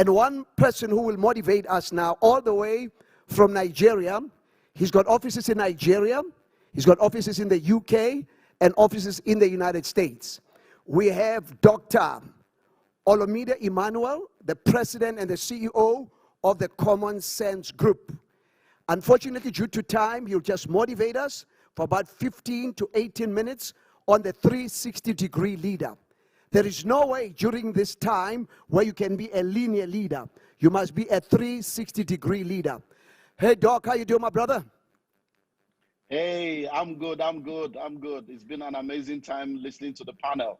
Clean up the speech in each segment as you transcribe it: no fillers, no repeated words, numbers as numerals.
And one person who will motivate us now, all the way from Nigeria. He's got offices in Nigeria, he's got offices in the UK, and offices in the United States. We have Dr. Olumide Emmanuel, the president and the CEO of the Common Sense Group. Unfortunately, due to time, he'll just motivate us for about 15 to 18 minutes on the 360-degree leader. There is no way during this time where you can be a linear leader. You must be a 360-degree leader. Hey, Doc, how you doing, my brother? Hey, I'm good. It's been an amazing time listening to the panel.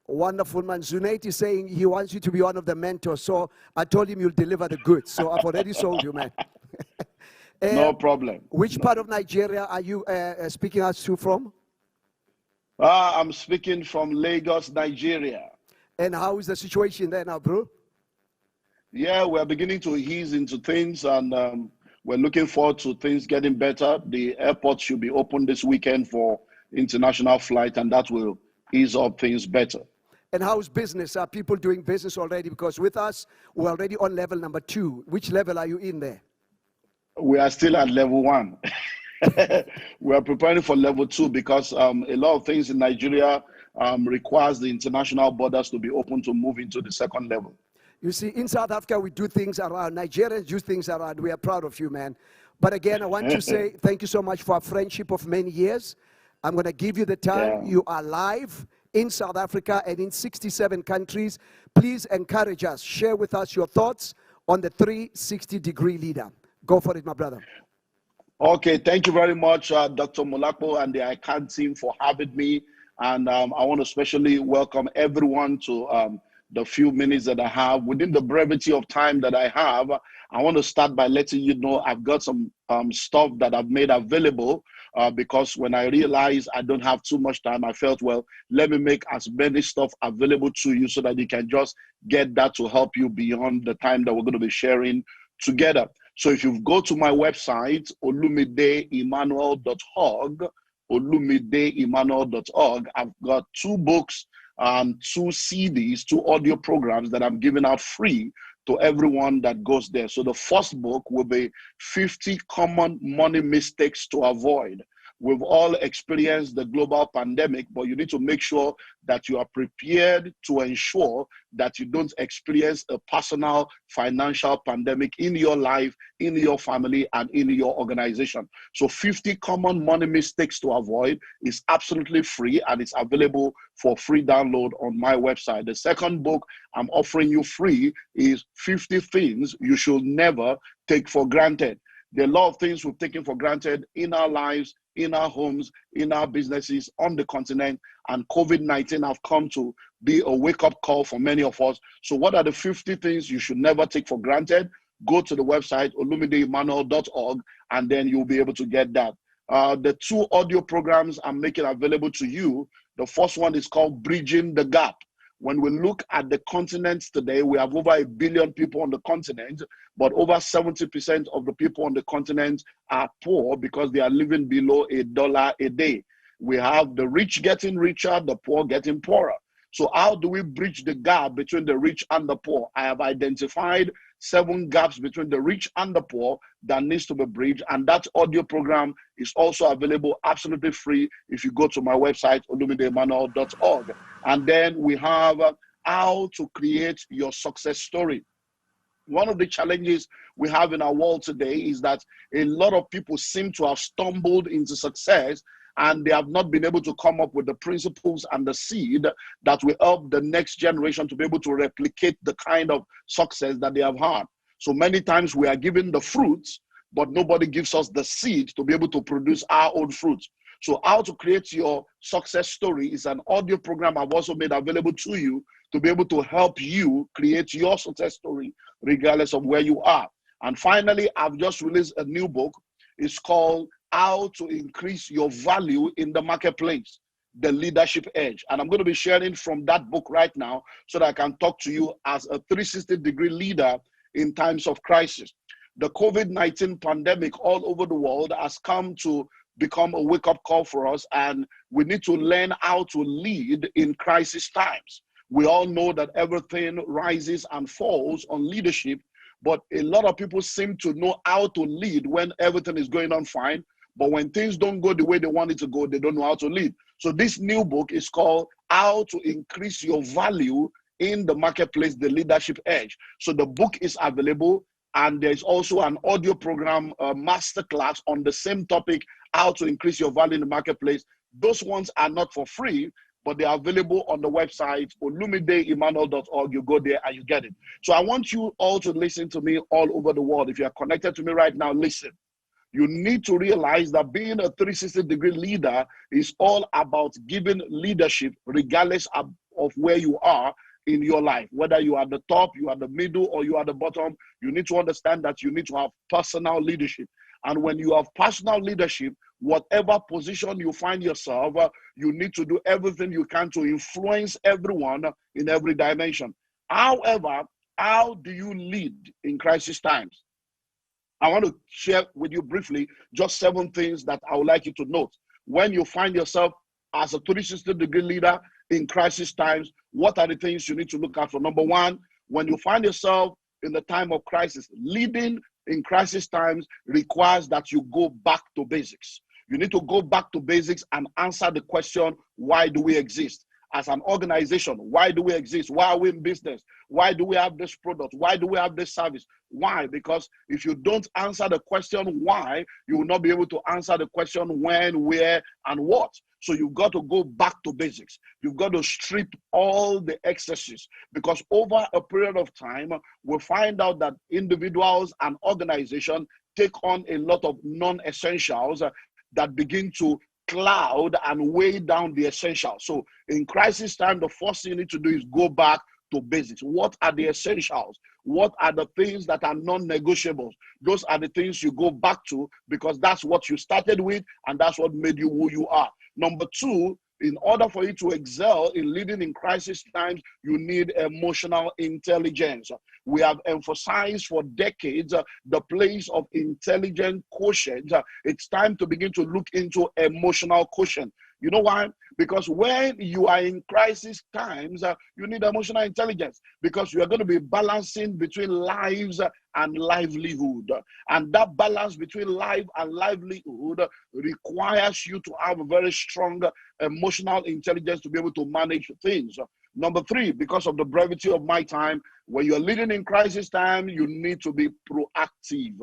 Wonderful, man. Zunate is saying he wants you to be one of the mentors, so I told him you'll deliver the goods. So I've already sold you, man. No problem. Which part of Nigeria are you speaking us to from? I'm speaking from Lagos, Nigeria. And how is the situation there now, bro? Yeah, we're beginning to ease into things, and we're looking forward to things getting better. The airport should be open this weekend for international flight, and that will ease up things better. And how's business? Are people doing business already? Because with us, we're already on level number 2. Which level are you in there? We are still at level 1. We are preparing for level 2 because a lot of things in Nigeria requires the international borders to be open to move into the second level. You see, in South Africa, we do things around. Nigerians do things around. We are proud of you, man. But again, I want to say thank you so much for our friendship of many years. I'm going to give you the time. Yeah. You are live in South Africa and in 67 countries. Please encourage us. Share with us your thoughts on the 360-degree leader. Go for it, my brother. Okay, thank you very much, Dr. Molapo and the ICANN team for having me. And I want to especially welcome everyone to the few minutes that I have. Within the brevity of time that I have, I want to start by letting you know I've got some stuff that I've made available because when I realized I don't have too much time, I felt, well, let me make as many stuff available to you so that you can just get that to help you beyond the time that we're going to be sharing together. So if you go to my website, olumideemmanuel.org, olumideemmanuel.org, I've got 2 books, 2 CDs, 2 audio programs that I'm giving out free to everyone that goes there. So the first book will be 50 Common Money Mistakes to Avoid. We've all experienced the global pandemic, but you need to make sure that you are prepared to ensure that you don't experience a personal financial pandemic in your life, in your family, and in your organization. So 50 Common Money Mistakes to Avoid is absolutely free, and it's available for free download on my website. The second book I'm offering you free is 50 Things You Should Never Take for Granted. There are a lot of things we've taken for granted in our lives, in our homes, in our businesses, on the continent, and COVID-19 have come to be a wake-up call for many of us. So what are the 50 things you should never take for granted? Go to the website, olumideemmanuel.org, and then you'll be able to get that. The 2 audio programs I'm making available to you, the first one is called Bridging the Gap. When we look at the continents today, we have over 1 billion people on the continent, but over 70% of the people on the continent are poor because they are living below $1 a day. We have the rich getting richer, the poor getting poorer. So how do we bridge the gap between the rich and the poor? I have identified 7 gaps between the rich and the poor that needs to be bridged, and that audio program is also available absolutely free if you go to my website, olumideemmanuel.org. And then we have how to create your success story. One of the challenges we have in our world today is that a lot of people seem to have stumbled into success, and they have not been able to come up with the principles and the seed that will help the next generation to be able to replicate the kind of success that they have had. So many times we are given the fruits, but nobody gives us the seed to be able to produce our own fruits. So how to create your success story is an audio program I've also made available to you to be able to help you create your success story regardless of where you are. And finally, I've just released a new book. It's called How to Increase Your Value in the Marketplace, The Leadership Edge. And I'm going to be sharing from that book right now so that I can talk to you as a 360-degree leader in times of crisis. The COVID-19 pandemic all over the world has come to become a wake-up call for us, and we need to learn how to lead in crisis times. We all know that everything rises and falls on leadership, but a lot of people seem to know how to lead when everything is going on fine. But when things don't go the way they want it to go, they don't know how to lead. So this new book is called How to Increase Your Value in the Marketplace, the Leadership Edge. So the book is available, and there's also an audio program, masterclass on the same topic, how to increase your value in the marketplace. Those ones are not for free, but they are available on the website, olumideemmanuel.org. You go there and you get it. So I want you all to listen to me all over the world. If you are connected to me right now, listen. You need to realize that being a 360-degree leader is all about giving leadership regardless of where you are in your life. Whether you are at the top, you are the middle, or you are the bottom, you need to understand that you need to have personal leadership. And when you have personal leadership, whatever position you find yourself, you need to do everything you can to influence everyone in every dimension. However, how do you lead in crisis times? I want to share with you briefly just 7 things that I would like you to note. When you find yourself as a 360-degree leader in crisis times, what are the things you need to look out for? Number 1, when you find yourself in the time of crisis, leading in crisis times requires that you go back to basics. You need to go back to basics and answer the question, why do we exist? As an organization, why do we exist? Why are we in business? Why do we have this product? Why do we have this service? Why? Because if you don't answer the question why, you will not be able to answer the question when, where, and what. So you've got to go back to basics. You've got to strip all the excesses, because over a period of time, we'll find out that individuals and organizations take on a lot of non-essentials that begin to cloud and weigh down the essentials. So in crisis time, the first thing you need to do is go back to basics. What are the essentials? What are the things that are non-negotiables? Those are the things you go back to, because that's what you started with and that's what made you who you are. Number 2, in order for you to excel in leading in crisis times, you need emotional intelligence. We have emphasized for decades the place of intelligent quotient. It's time to begin to look into emotional quotient. You know why? Because when you are in crisis times, you need emotional intelligence, because you are going to be balancing between lives and livelihood. And that balance between life and livelihood requires you to have a very strong emotional intelligence to be able to manage things. Number 3, because of the brevity of my time, when you're leading in crisis time, you need to be proactive.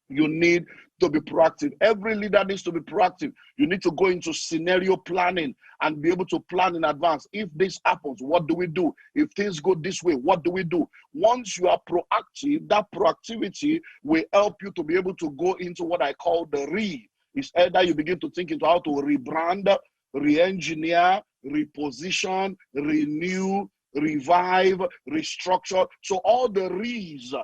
You need to be proactive. Every leader needs to be proactive. You need to go into scenario planning and be able to plan in advance. If this happens, what do we do? If things go this way, what do we do? Once you are proactive, that proactivity will help you to be able to go into what I call the re. It's either you begin to think into how to rebrand, re-engineer, reposition, renew, revive, restructure. So all the re's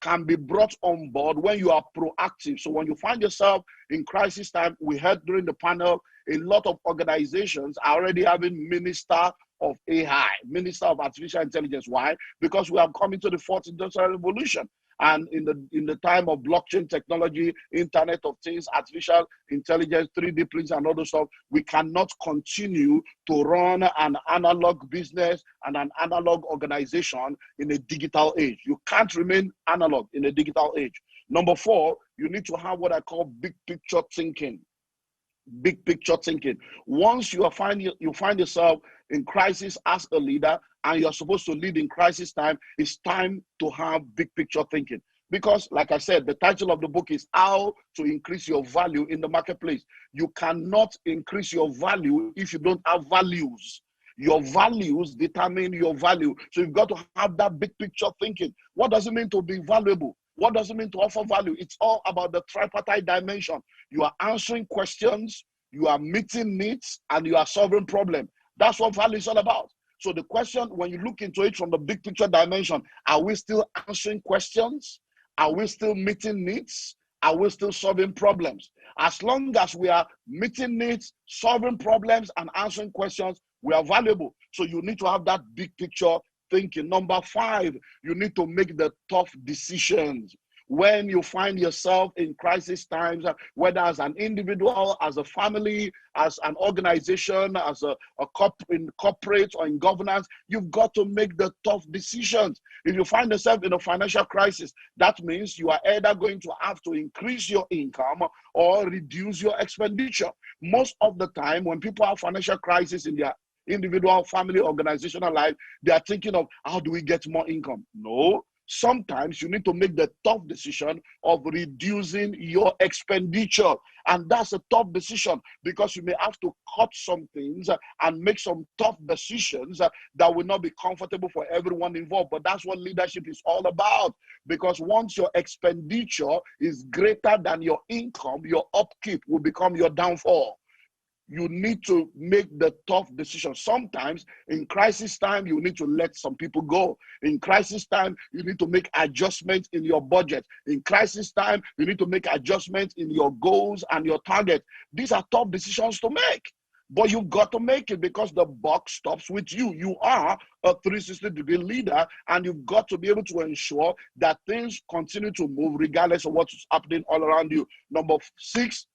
can be brought on board when you are proactive. So when you find yourself in crisis time, we heard during the panel, a lot of organizations are already having minister of AI, minister of artificial intelligence. Why? Because we have come into the 4th industrial revolution. And in the time of blockchain technology, Internet of Things, artificial intelligence, 3D prints, and other stuff, we cannot continue to run an analog business and an analog organization in a digital age. You can't remain analog in a digital age. Number 4, you need to have what I call big picture thinking. Big picture thinking. Once you find yourself in crisis as a leader and you're supposed to lead in crisis time, it's time to have big picture thinking. Because, like I said, the title of the book is How to Increase Your Value in the Marketplace. You cannot increase your value if you don't have values. Your values determine your value. So you've got to have that big picture thinking. What does it mean to be valuable? What does it mean to offer value? It's all about the tripartite dimension. You are answering questions, you are meeting needs, and you are solving problems. That's what value is all about. So the question, when you look into it from the big picture dimension, are we still answering questions? Are we still meeting needs? Are we still solving problems? As long as we are meeting needs, solving problems, and answering questions, we are valuable. So you need to have that big picture thinking. Number 5, you need to make the tough decisions. When you find yourself in crisis times, whether as an individual, as a family, as an organization, as in corporate or in governance, you've got to make the tough decisions. If you find yourself in a financial crisis, that means you are either going to have to increase your income or reduce your expenditure. Most of the time, when people have financial crisis in their individual, family, organizational life, they are thinking of, how do we get more income? No. Sometimes you need to make the tough decision of reducing your expenditure. And that's a tough decision, because you may have to cut some things and make some tough decisions that will not be comfortable for everyone involved. But that's what leadership is all about. Because once your expenditure is greater than your income, your upkeep will become your downfall. You need to make the tough decisions. Sometimes in crisis time, you need to let some people go. In crisis time, you need to make adjustments in your budget. In crisis time, you need to make adjustments in your goals and your target. These are tough decisions to make, but you've got to make it, because the buck stops with you. You are a 360-degree leader, and you've got to be able to ensure that things continue to move regardless of what's happening all around you. Number 6,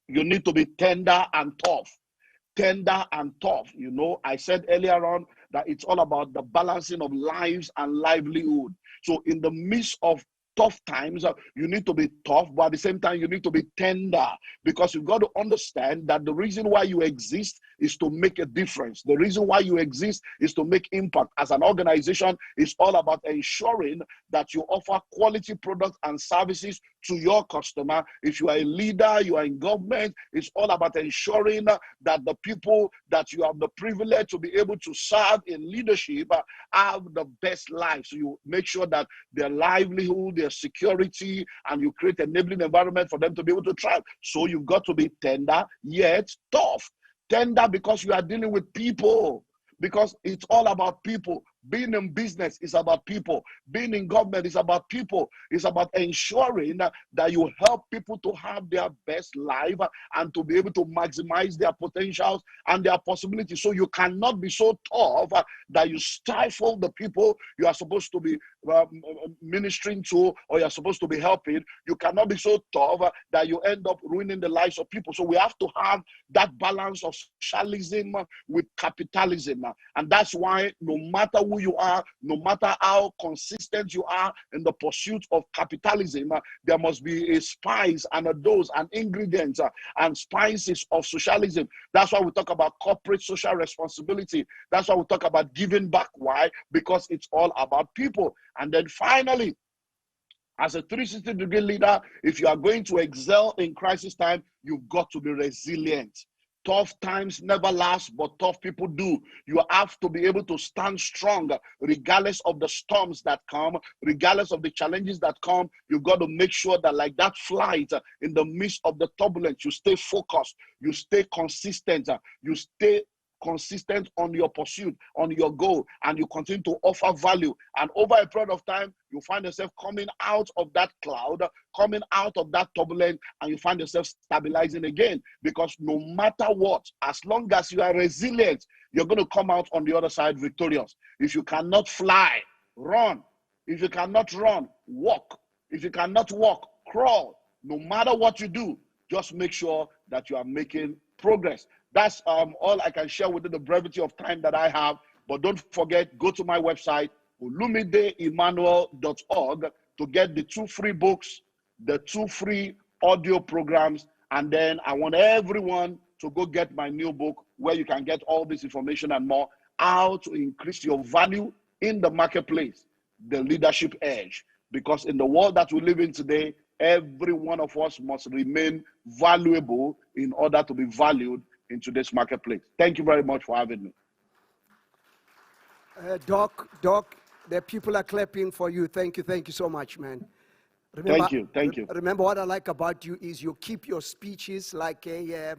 you need to be tender and tough. Tender and tough. You know, I said earlier on that it's all about the balancing of lives and livelihood. So in the midst of tough times, you need to be tough, but at the same time, you need to be tender, because you've got to understand that the reason why you exist is to make a difference. The reason why you exist is to make impact. As an organization, it's all about ensuring that you offer quality products and services to your customer. If you are a leader, you are in government, it's all about ensuring that the people that you have the privilege to be able to serve in leadership have the best life. So you make sure that their livelihood, their security, and you create an enabling environment for them to be able to thrive. So you've got to be tender yet tough. Tender because you are dealing with people, because it's all about people. Being in business is about people. Being in government is about people. It's about ensuring that you help people to have their best life and to be able to maximize their potentials and their possibilities. So you cannot be so tough that you stifle the people you are supposed to be ministering to, or you're supposed to be helping. You cannot be so tough that you end up ruining the lives of people. So we have to have that balance of socialism with capitalism. And that's why no matter who you are, no matter how consistent you are in the pursuit of capitalism, there must be a spice and a dose and ingredients and spices of socialism. That's why we talk about corporate social responsibility. That's why we talk about giving back. Why? Because it's all about people. And then finally, as a 360-degree leader, if you are going to excel in crisis time, you've got to be resilient. Tough times never last, but tough people do. You have to be able to stand strong regardless of the storms that come, regardless of the challenges that come. You've got to make sure that, like that flight in the midst of the turbulence, you stay focused, you stay consistent, you stay consistent on your pursuit, on your goal, and you continue to offer value. And over a period of time, you find yourself coming out of that cloud, coming out of that turbulence, and you find yourself stabilizing again. Because no matter what, as long as you are resilient, you're going to come out on the other side victorious. If you cannot fly, run. If you cannot run, walk. If you cannot walk, crawl. No matter what you do, just make sure that you are making progress. That's all I can share within the brevity of time that I have. But don't forget, go to my website, olumideemmanuel.org, to get the 2 free books, the 2 free audio programs. And then I want everyone to go get my new book, where you can get all this information and more, how to increase your value in the marketplace, the leadership edge. Because in the world that we live in today, every one of us must remain valuable in order to be valued in today's marketplace. Thank you very much for having me. Doc, the people are clapping for you. Thank you so much, man. Remember, thank you. Remember, what I like about you is you keep your speeches like a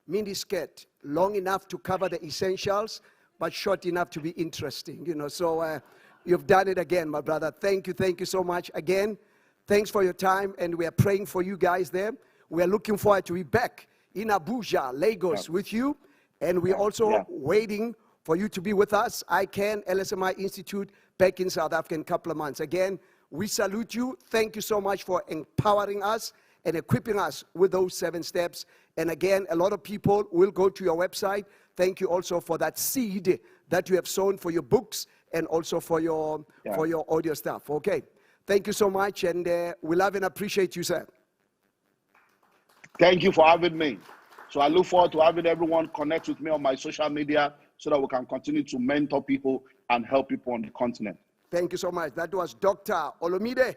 mini skirt, long enough to cover the essentials, but short enough to be interesting. You know, so you've done it again, my brother. Thank you so much again. Thanks for your time, and we are praying for you guys there. We are looking forward to be back in Abuja, Lagos, with you, and we're also waiting for you to be with us. ICANN LSMI Institute back in South Africa in a couple of months. Again, We salute you. Thank you so much for empowering us and equipping us with those 7 steps. And again, a lot of people will go to your website. Thank you also for that seed that you have sown for your books and also for your audio stuff. Okay. Thank you so much, and we love and appreciate you, sir. Thank you for having me. So I look forward to having everyone connect with me on my social media so that we can continue to mentor people and help people on the continent. Thank you so much. That was Dr. Olumide